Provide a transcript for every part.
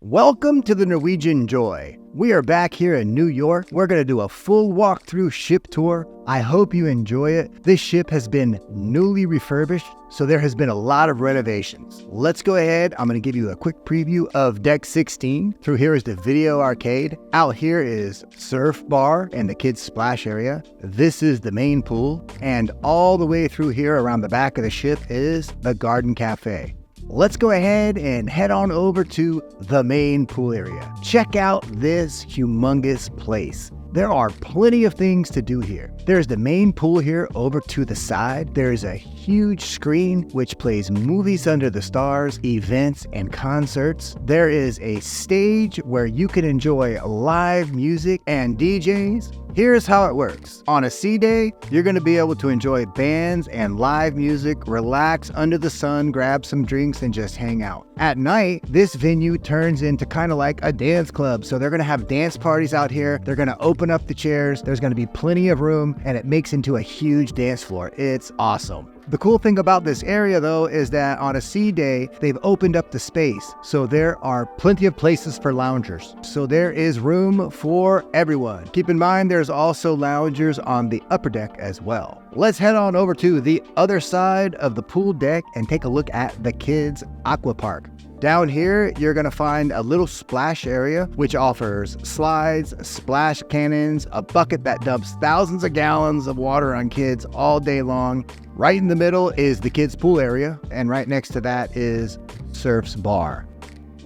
Welcome to the Norwegian Joy. We are back here in New York. We're going to do a full walkthrough ship tour. I hope you enjoy it. This ship has been newly refurbished, so there has been a lot of renovations. Let's go ahead. I'm going to give you a quick preview of Deck 16. Through here is the video arcade. Out here is surf bar and the kids splash area. This is the main pool. And all the way through here around the back of the ship is the garden cafe. Let's go ahead and head on over to the main pool area. Check out this humongous place. There are plenty of things to do here. There's the main pool here over to the side. There's a huge screen which plays movies under the stars, events, and concerts. There is a stage where you can enjoy live music and DJs. Here's how it works. On a sea day, you're going to be able to enjoy bands and live music, relax under the sun, grab some drinks, and just hang out. At night, this venue turns into kind of like a dance club. So they're going to have dance parties out here. They're going to open up the chairs. There's going to be plenty of room, and it makes into a huge dance floor. It's awesome. The cool thing about this area, though, is that on a sea day, they've opened up the space. So there are plenty of places for loungers. So there is room for everyone. Keep in mind, there's also loungers on the upper deck as well. Let's head on over to the other side of the pool deck and take a look at the kids' aqua park. Down here, you're going to find a little splash area, which offers slides, splash cannons, a bucket that dumps thousands of gallons of water on kids all day long. Right in the middle is the kids' pool area, and right next to that is Surf's bar.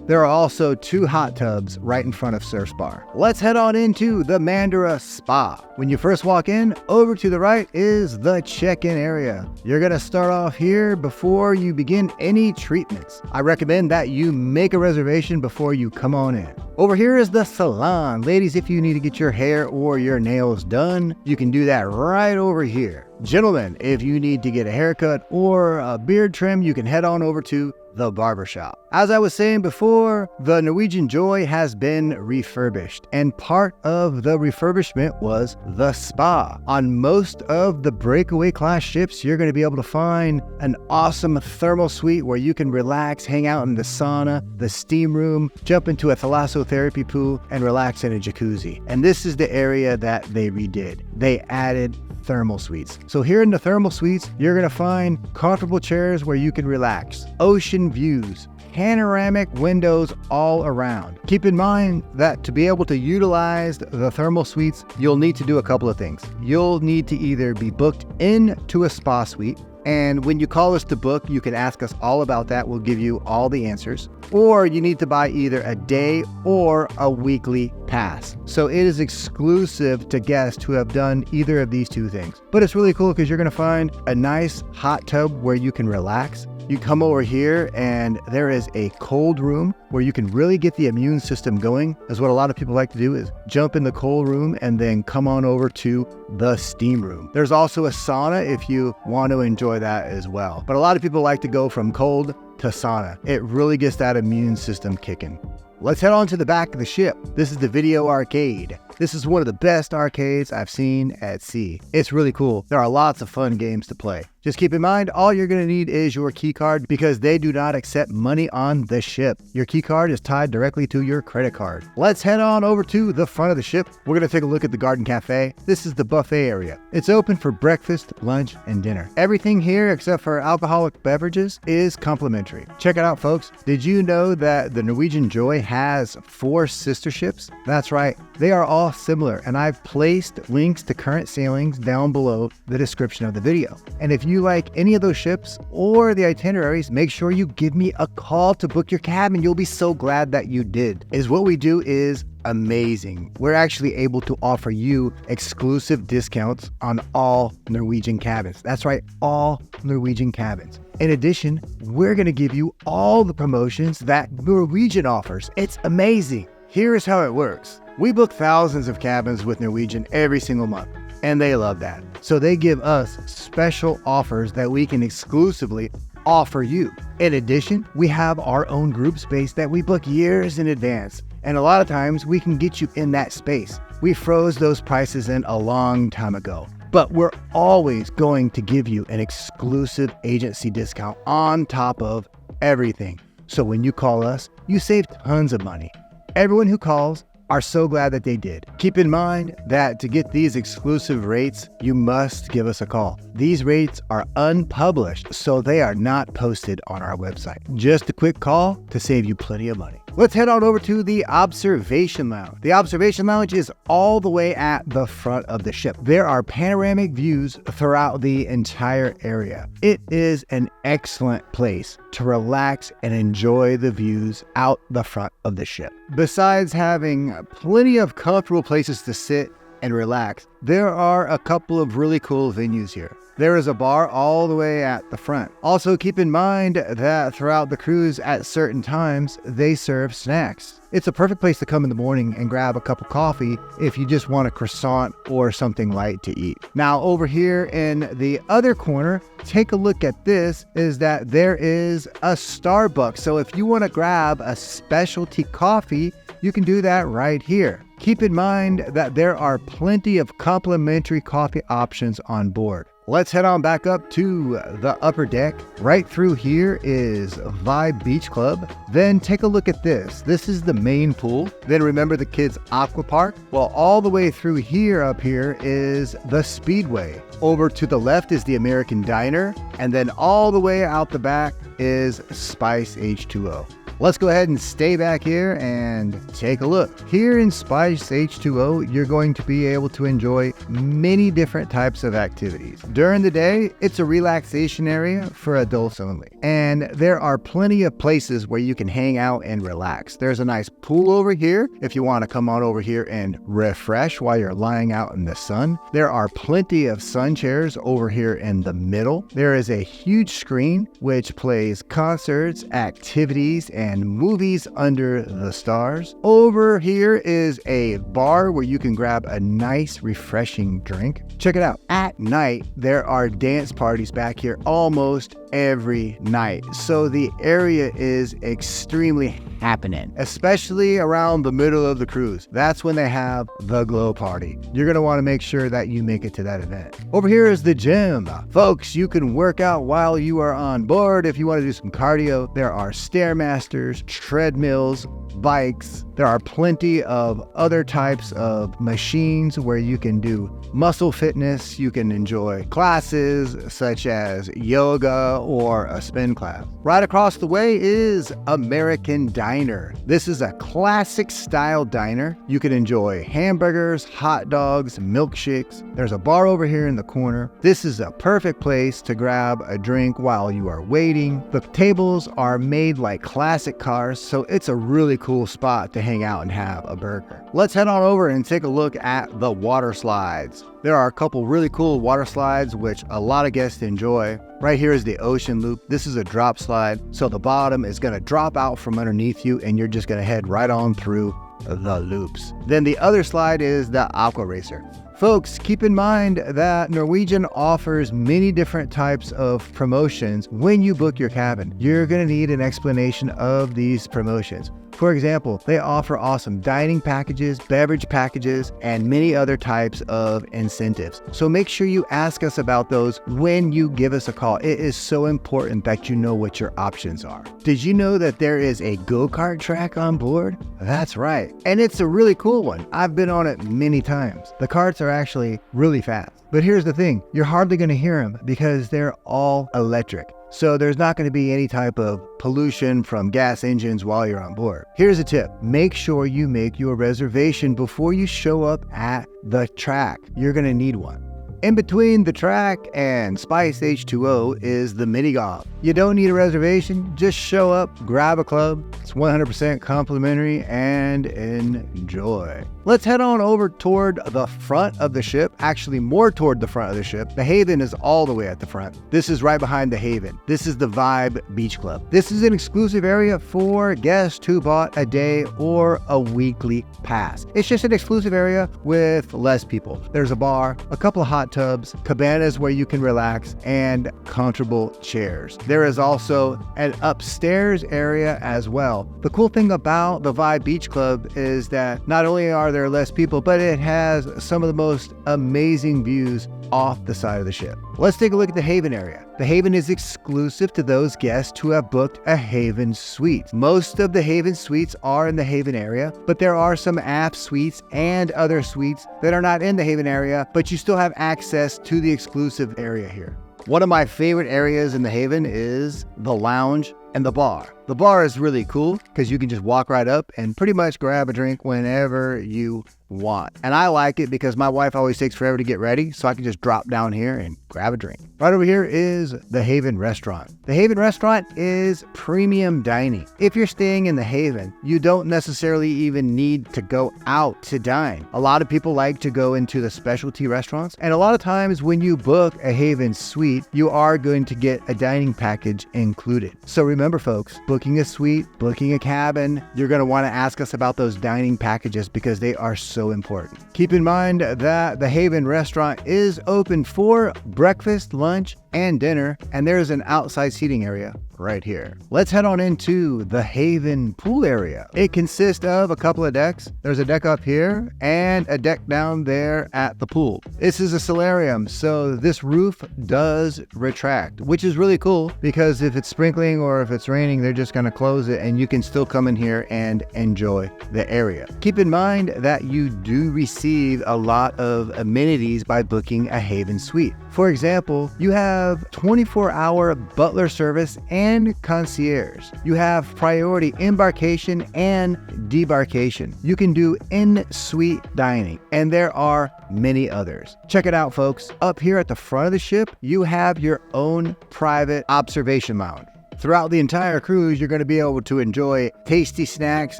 There are also 2 hot tubs right in front of Surf's bar. Let's head on into the Mandara spa. When you first walk in, over to the right is the check-in area. You're gonna start off here before you begin any treatments. I recommend that you make a reservation before you come on in. Over here is the salon. Ladies, if you need to get your hair or your nails done, you can do that right over here. Gentlemen, if you need to get a haircut or a beard trim, you can head on over to the barbershop. As I was saying before, the Norwegian Joy has been refurbished, and part of the refurbishment was the spa. On most of the Breakaway class ships, you're going to be able to find an awesome thermal suite where you can relax, hang out in the sauna, the steam room, jump into a thalassotherapy pool, and relax in a jacuzzi. And this is the area that they redid. They added thermal suites. So here in the thermal suites, you're going to find comfortable chairs where you can relax, ocean views, panoramic windows all around. Keep in mind that to be able to utilize the thermal suites, you'll need to do a couple of things. You'll need to either be booked into a spa suite, and when you call us to book, you can ask us all about that. We'll give you all the answers. Or you need to buy either a day or a weekly pass. So it is exclusive to guests who have done either of these 2 things. But it's really cool because you're going to find a nice hot tub where you can relax. You come over here and there is a cold room where you can really get the immune system going. That's what a lot of people like to do, is jump in the cold room and then come on over to the steam room. There's also a sauna if you want to enjoy that as well. But a lot of people like to go from cold to sauna. It really gets that immune system kicking. Let's head on to the back of the ship. This is the video arcade. This is one of the best arcades I've seen at sea. It's really cool. There are lots of fun games to play. Just keep in mind, all you're going to need is your key card because they do not accept money on the ship. Your key card is tied directly to your credit card. Let's head on over to the front of the ship. We're going to take a look at the garden cafe. This is the buffet area. It's open for breakfast, lunch, and dinner. Everything here except for alcoholic beverages is complimentary. Check it out, folks. Did you know that the Norwegian Joy has 4 sister ships? That's right. They are all similar, and I've placed links to current sailings down below the description of the video. And if you like any of those ships or the itineraries, make sure you give me a call to book your cabin. You'll be so glad that you did. What we do is amazing. We're actually able to offer you exclusive discounts on all Norwegian cabins. That's right, all Norwegian cabins. In addition, we're going to give you all the promotions that Norwegian offers. It's amazing. Here's how it works. We book thousands of cabins with Norwegian every single month, and they love that. So they give us special offers that we can exclusively offer you. In addition, we have our own group space that we book years in advance, and a lot of times we can get you in that space. We froze those prices in a long time ago, but we're always going to give you an exclusive agency discount on top of everything. So when you call us, you save tons of money. Everyone who calls are so glad that they did. Keep in mind that to get these exclusive rates, you must give us a call. These rates are unpublished, so they are not posted on our website. Just a quick call to save you plenty of money. Let's head on over to the Observation Lounge. The Observation Lounge is all the way at the front of the ship. There are panoramic views throughout the entire area. It is an excellent place to relax and enjoy the views out the front of the ship. Besides having plenty of comfortable places to sit and relax, there are a couple of really cool venues here. There is a bar all the way at the front. Also, keep in mind that throughout the cruise at certain times, they serve snacks. It's a perfect place to come in the morning and grab a cup of coffee if you just want a croissant or something light to eat. Now, over here in the other corner, take a look at this, is that there is a Starbucks. So if you want to grab a specialty coffee, you can do that right here. Keep in mind that there are plenty of complimentary coffee options on board. Let's head on back up to the upper deck. Right through here is Vibe Beach Club. Then take a look at this. This is the main pool. Then remember the kids' aqua park? Well, all the way through here up here is the Speedway. Over to the left is the American Diner. And then all the way out the back is Spice H2O. Let's go ahead and stay back here and take a look. Here in Spice H2O, you're going to be able to enjoy many different types of activities. During the day, it's a relaxation area for adults only. And there are plenty of places where you can hang out and relax. There's a nice pool over here if you want to come on over here and refresh while you're lying out in the sun. There are plenty of sun chairs over here in the middle. There is a huge screen which plays concerts, activities, and movies under the stars. Over here is a bar where you can grab a nice refreshing drink. Check it out. At night, there are dance parties back here almost every night. So the area is extremely happening, especially around the middle of the cruise. That's when they have the glow party. You're going to want to make sure that you make it to that event. Over here is the gym. Folks, you can work out while you are on board. If you want to do some cardio, there are Stairmasters, treadmills, bikes. There are plenty of other types of machines where you can do muscle fitness. You can enjoy classes such as yoga or a spin class. Right across the way is American Diner. This is a classic style diner. You can enjoy hamburgers, hot dogs, milkshakes. There's a bar over here in the corner. This is a perfect place to grab a drink while you are waiting. The tables are made like classic cars, so it's a really cool spot to hang out and have a burger. Let's head on over and take a look at the water slides. There are a couple really cool water slides which a lot of guests enjoy. Right here is the Ocean Loop. This is a drop slide, so the bottom is going to drop out from underneath you and you're just going to head right on through the loops. Then the other slide is the Aqua Racer. Folks, keep in mind that Norwegian offers many different types of promotions when you book your cabin. You're going to need an explanation of these promotions. For example, they offer awesome dining packages, beverage packages, and many other types of incentives. So make sure you ask us about those when you give us a call. It is so important that you know what your options are. Did you know that there is a go-kart track on board? That's right. And it's a really cool one. I've been on it many times. The karts are actually really fast. But here's the thing, you're hardly going to hear them because they're all electric. So there's not going to be any type of pollution from gas engines while you're on board. Here's a tip. Make sure you make your reservation before you show up at the track. You're going to need one. In between the track and Spice H2O is the mini golf. You don't need a reservation, just show up, grab a club. It's 100% complimentary and enjoy. Let's head on over toward the front of the ship, actually more toward the front of the ship. The Haven is all the way at the front. This is right behind the Haven. This is the Vibe Beach Club. This is an exclusive area for guests who bought a day or a weekly pass. It's just an exclusive area with less people. There's a bar, a couple of hot tubs, cabanas where you can relax, and comfortable chairs. There is also an upstairs area as well. The cool thing about the Vibe Beach Club is that not only are there less people, but it has some of the most amazing views off the side of the ship. Let's take a look at the Haven area. The Haven is exclusive to those guests who have booked a Haven suite. Most of the Haven suites are in the Haven area, but there are some aft suites and other suites that are not in the Haven area, but you still have access to the exclusive area here. One of my favorite areas in the Haven is the lounge and the bar. The bar is really cool because you can just walk right up and pretty much grab a drink whenever you want. And I like it because my wife always takes forever to get ready, so I can just drop down here and grab a drink. Right over here is the Haven restaurant. The Haven restaurant is premium dining. If you're staying in the Haven, you don't necessarily even need to go out to dine. A lot of people like to go into the specialty restaurants, and a lot of times when you book a Haven suite, you are going to get a dining package included. So remember folks, booking a suite, booking a cabin, you're going to want to ask us about those dining packages because they are so important. Keep in mind that the Haven restaurant is open for breakfast, lunch, and dinner, and there's an outside seating area right here. Let's head on into the Haven pool area. It consists of a couple of decks. There's a deck up here and a deck down there at the pool. This is a solarium, so this roof does retract, which is really cool because if it's sprinkling or if it's raining, they're just going to close it and you can still come in here and enjoy the area. Keep in mind that you do receive a lot of amenities by booking a Haven suite. For example, you have 24-hour butler service and concierge. You have priority embarkation and debarkation. You can do in-suite dining, and there are many others. Check it out, folks. Up here at the front of the ship, you have your own private observation lounge. Throughout the entire cruise, you're going to be able to enjoy tasty snacks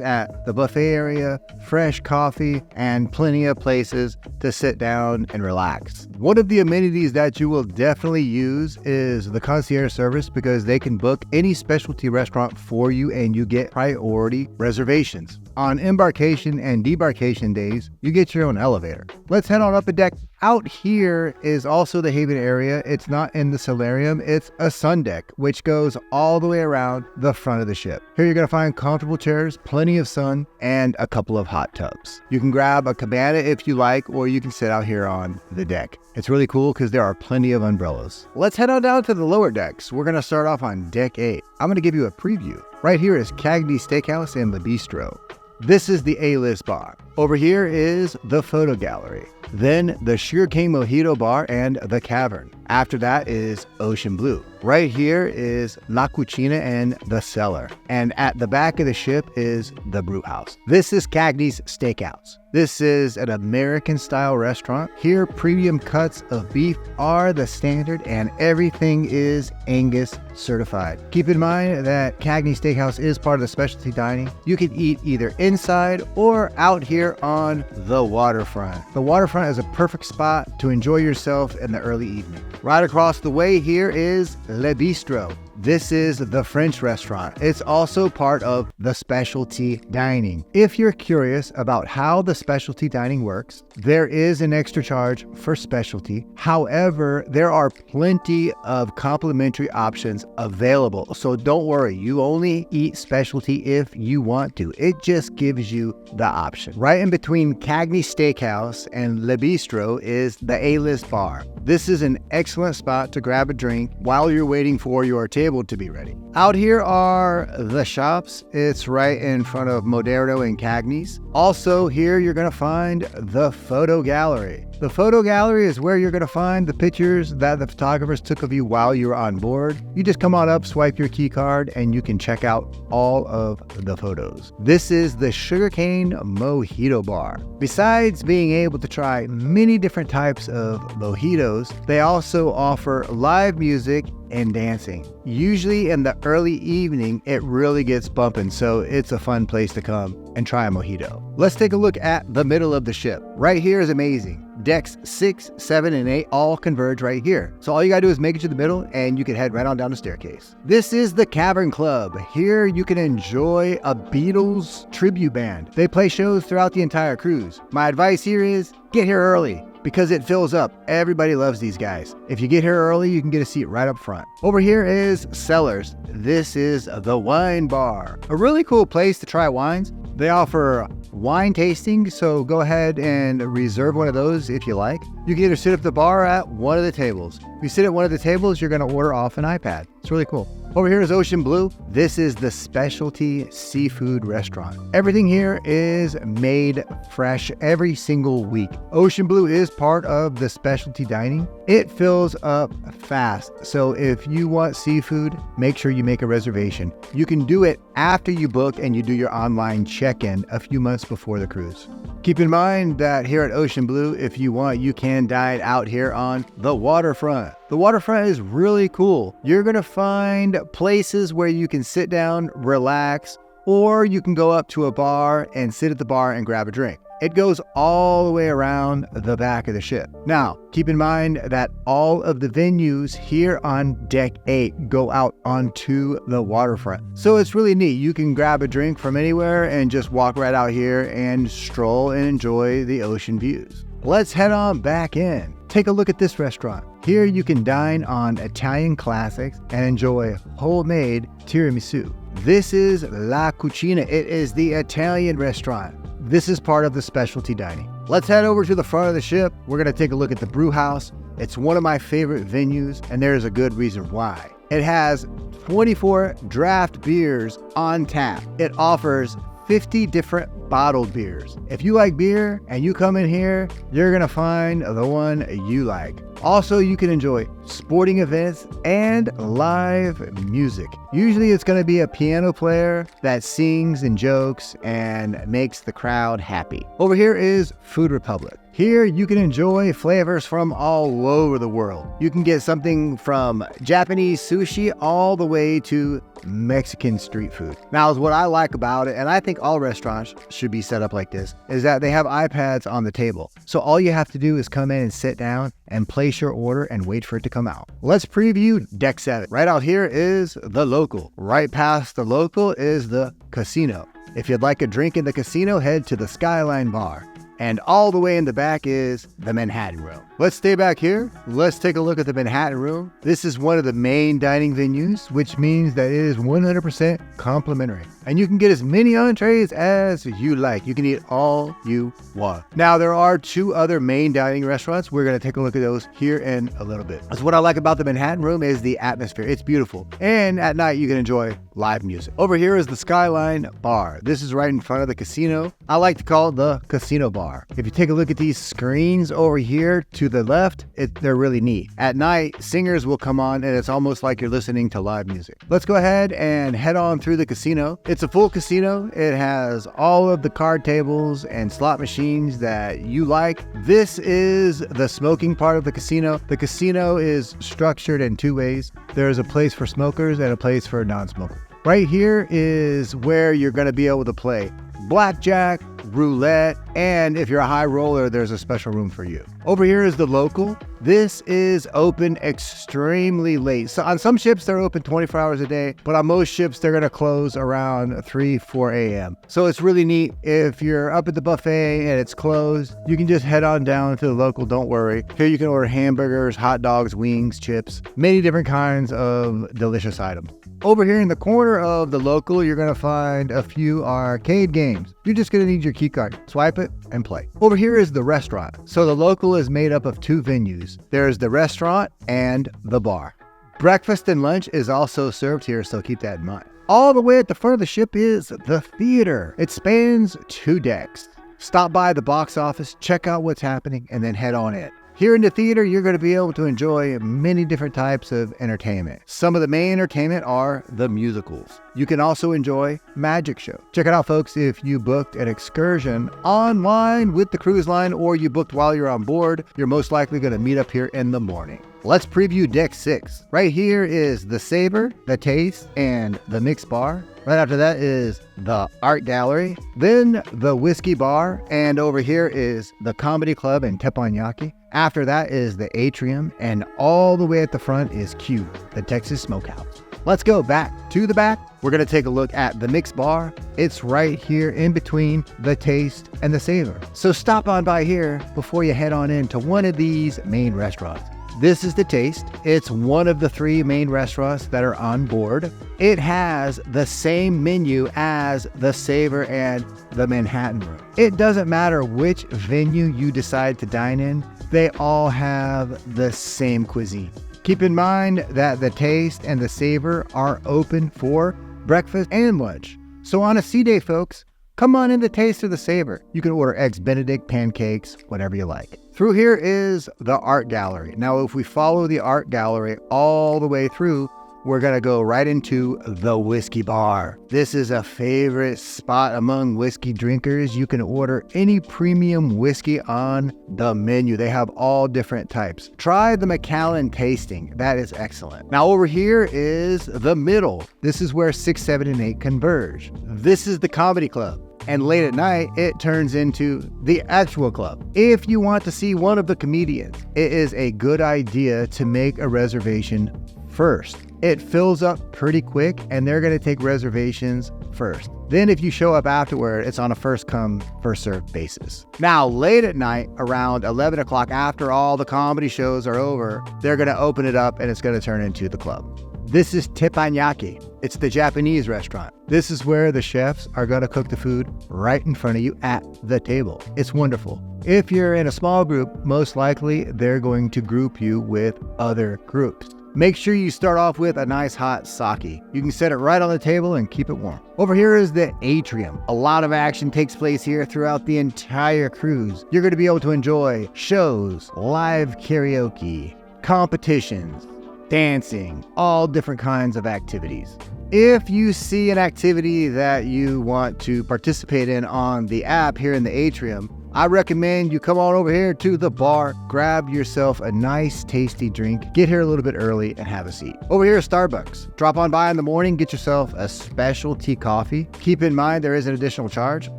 at the buffet area, fresh coffee, and plenty of places to sit down and relax. One of the amenities that you will definitely use is the concierge service because they can book any specialty restaurant for you and you get priority reservations. On embarkation and debarkation days, you get your own elevator. Let's head on up a deck. Out here is also the Haven area. It's not in the solarium, it's a sun deck, which goes all the way around the front of the ship. Here you're gonna find comfortable chairs, plenty of sun, and a couple of hot tubs. You can grab a cabana if you like, or you can sit out here on the deck. It's really cool because there are plenty of umbrellas. Let's head on down to the lower decks. We're gonna start off on deck 8. I'm gonna give you a preview. Right here is Cagney's Steakhouse and the Bistro. This is the A-list bar. Over here is the photo gallery. Then the Sugarcane Mojito Bar and the Cavern. After that is Ocean Blue. Right here is La Cucina and the Cellar. And at the back of the ship is the Brew House. This is Cagney's Steakhouse. This is an American-style restaurant. Here, premium cuts of beef are the standard and everything is Angus certified. Keep in mind that Cagney's Steakhouse is part of the specialty dining. You can eat either inside or out here on the waterfront. The waterfront is a perfect spot to enjoy yourself in the early evening. Right across the way here is Le Bistro. This is the French restaurant. It's also part of the specialty dining. If you're curious about how the specialty dining works, there is an extra charge for specialty. However, there are plenty of complimentary options available. So don't worry, you only eat specialty if you want to. It just gives you the option. Right in between Cagney's Steakhouse and Le Bistro is the A-list bar. This is an excellent spot to grab a drink while you're waiting for your table to be ready. Out here are the shops. It's right in front of Moderno and Cagney's. Also here you're going to find the photo gallery. The photo gallery is where you're going to find the pictures that the photographers took of you while you were on board. You just come on up, swipe your key card, and you can check out all of the photos. This is the Sugarcane Mojito Bar. Besides being able to try many different types of mojitos, they also offer live music and dancing. Usually in the early evening, it really gets bumping, so it's a fun place to come and try a mojito. Let's take a look at the middle of the ship. Right here is amazing. Decks 6, 7, and 8 all converge right here. So all you gotta do is make it to the middle and you can head right on down the staircase. This is the Cavern Club. Here you can enjoy a Beatles tribute band. They play shows throughout the entire cruise. My advice here is get here early, because it fills up. Everybody loves these guys. If you get here early, you can get a seat right up front. Over here is Cellars. This is the wine bar. A really cool place to try wines. They offer wine tasting, so go ahead and reserve one of those if you like. You can either sit at the bar or at one of the tables. If you sit at one of the tables, you're going to order off an iPad. It's really cool. Over here is Ocean Blue. This is the specialty seafood restaurant. Everything here is made fresh every single week. Ocean Blue is part of the specialty dining. It fills up fast, so if you want seafood, make sure you make a reservation. You can do it after you book and you do your online check-in a few months before the cruise. Keep in mind that here at Ocean Blue, if you want, you can dine out here on the Waterfront. The Waterfront is really cool. You're going to find places where you can sit down, relax, or you can go up to a bar and sit at the bar and grab a drink. It goes all the way around the back of the ship. Now, keep in mind that all of the venues here on Deck 8 go out onto the waterfront. So it's really neat. You can grab a drink from anywhere and just walk right out here and stroll and enjoy the ocean views. Let's head on back in. Take a look at this restaurant. Here you can dine on Italian classics and enjoy homemade tiramisu. This is La Cucina. It is the Italian restaurant. This is part of the specialty dining. Let's head over to the front of the ship. We're going to take a look at the brew house. It's one of my favorite venues, and there's a good reason why. It has 24 draft beers on tap. It offers 50 different bottled beers. If you like beer and you come in here, you're gonna find the one you like. Also, you can enjoy sporting events and live music. Usually it's gonna be a piano player that sings and jokes and makes the crowd happy. Over here is Food Republic. Here you can enjoy flavors from all over the world. You can get something from Japanese sushi all the way to Mexican street food. Now, what I like about it, and I think all restaurants should be set up like this, is that they have iPads on the table. So all you have to do is come in and sit down and place your order and wait for it to come out. Let's preview Deck 7. Right out here is the local. Right past the local is the casino. If you'd like a drink in the casino, head to the Skyline Bar. And all the way in the back is the Manhattan Room. Let's stay back here. Let's take a look at the Manhattan Room. This is one of the main dining venues, which means that it is 100% complimentary. And you can get as many entrees as you like. You can eat all you want. Now, there are two other main dining restaurants. We're going to take a look at those here in a little bit. So what I like about the Manhattan Room is the atmosphere. It's beautiful. And at night, you can enjoy live music. Over here is the Skyline Bar. This is right in front of the casino. I like to call it the Casino Bar. If you take a look at these screens over here to the left, they're really neat. At night, singers will come on and it's almost like you're listening to live music. Let's go ahead and head on through the casino. It's a full casino. It has all of the card tables and slot machines that you like. This is the smoking part of the casino. The casino is structured in two ways. There's a place for smokers and a place for non-smokers. Right here is where you're going to be able to play blackjack, roulette, and if you're a high roller, there's a special room for you. Over here is the local. This is open extremely late. So on some ships, they're open 24 hours a day, but on most ships, they're going to close around 3, 4 a.m. So it's really neat. If you're up at the buffet and it's closed, you can just head on down to the local. Don't worry. Here you can order hamburgers, hot dogs, wings, chips, many different kinds of delicious items. Over here in the corner of the local, you're going to find a few arcade games. You're just going to need your key card. Swipe it and play. Over here is the restaurant. So the local is made up of two venues. There's the restaurant and the bar. Breakfast and lunch is also served here, so keep that in mind. All the way at the front of the ship is the theater. It spans 2 decks. Stop by the box office, check out what's happening, and then head on in. Here in the theater, you're going to be able to enjoy many different types of entertainment. Some of the main entertainment are the musicals. You can also enjoy magic show. Check it out, folks. If you booked an excursion online with the cruise line or you booked while you're on board, you're most likely going to meet up here in the morning. Let's preview Deck 6. Right here is the Savor, the Taste, and the Mixed Bar. Right after that is the Art Gallery, then the Whiskey Bar, and over here is the Comedy Club and Teppanyaki. After that is the Atrium, and all the way at the front is Q, the Texas Smokehouse. Let's go back to the back. We're going to take a look at the Mixed Bar. It's right here in between the Taste and the Savor. So stop on by here before you head on into one of these main restaurants. This is the Taste. It's one of the 3 main restaurants that are on board. It has the same menu as the Savor and the Manhattan Room. It doesn't matter which venue you decide to dine in, they all have the same cuisine. Keep in mind that the Taste and the Savor are open for breakfast and lunch. So on a sea day, folks, come on in the Taste or the Savor. You can order eggs Benedict, pancakes, whatever you like. Through here is the art gallery. Now, if we follow the art gallery all the way through, we're going to go right into the whiskey bar. This is a favorite spot among whiskey drinkers. You can order any premium whiskey on the menu. They have all different types. Try the Macallan tasting. That is excellent. Now over here is the middle. This is where 6, 7, and 8 converge. This is the comedy club. And late at night, it turns into the actual club. If you want to see one of the comedians, it is a good idea to make a reservation first. It fills up pretty quick and they're going to take reservations first. Then if you show up afterward, it's on a first come, first served basis. Now, late at night, around 11 o'clock, after all the comedy shows are over, they're going to open it up and it's going to turn into the club. This is teppanyaki. It's the Japanese restaurant. This is where the chefs are going to cook the food right in front of you at the table. It's wonderful. If you're in a small group, most likely they're going to group you with other groups. Make sure you start off with a nice hot sake. You can set it right on the table and keep it warm. Over here is the Atrium. A lot of action takes place here throughout the entire cruise. You're going to be able to enjoy shows, live karaoke, competitions, dancing, all different kinds of activities. If you see an activity that you want to participate in on the app here in the Atrium, I recommend you come on over here to the bar, grab yourself a nice tasty drink, get here a little bit early and have a seat. Over here is Starbucks. Drop on by in the morning, get yourself a specialty coffee. Keep in mind there is an additional charge,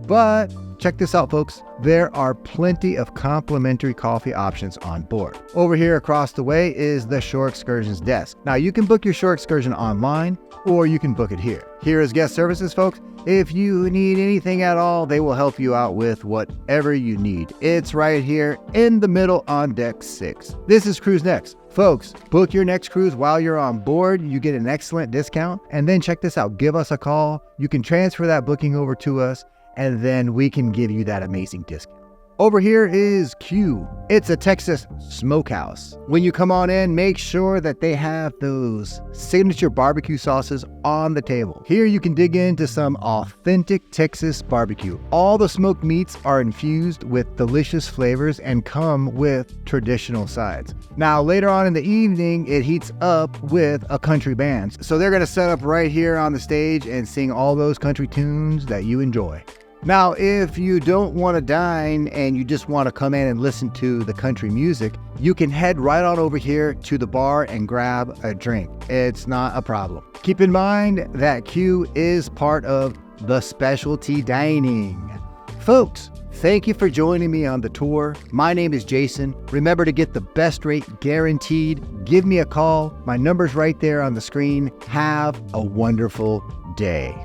but check this out, folks. There are plenty of complimentary coffee options on board. Over here across the way is the Shore Excursions desk. Now you can book your shore excursion online or you can book it here. Here is guest services, folks. If you need anything at all, they will help you out with whatever you need. It's right here in the middle on deck 6. This is Cruise Next. Folks, book your next cruise while you're on board. You get an excellent discount. And then check this out. Give us a call. You can transfer that booking over to us, and then we can give you that amazing discount. Over here is Q. It's a Texas smokehouse. When you come on in, make sure that they have those signature barbecue sauces on the table. Here you can dig into some authentic Texas barbecue. All the smoked meats are infused with delicious flavors and come with traditional sides. Now later on in the evening, it heats up with a country band. So they're gonna set up right here on the stage and sing all those country tunes that you enjoy. Now, if you don't want to dine and you just want to come in and listen to the country music, you can head right on over here to the bar and grab a drink. It's not a problem. Keep in mind that Q is part of the specialty dining. Folks, thank you for joining me on the tour. My name is Jason. Remember to get the best rate guaranteed. Give me a call. My number's right there on the screen. Have a wonderful day.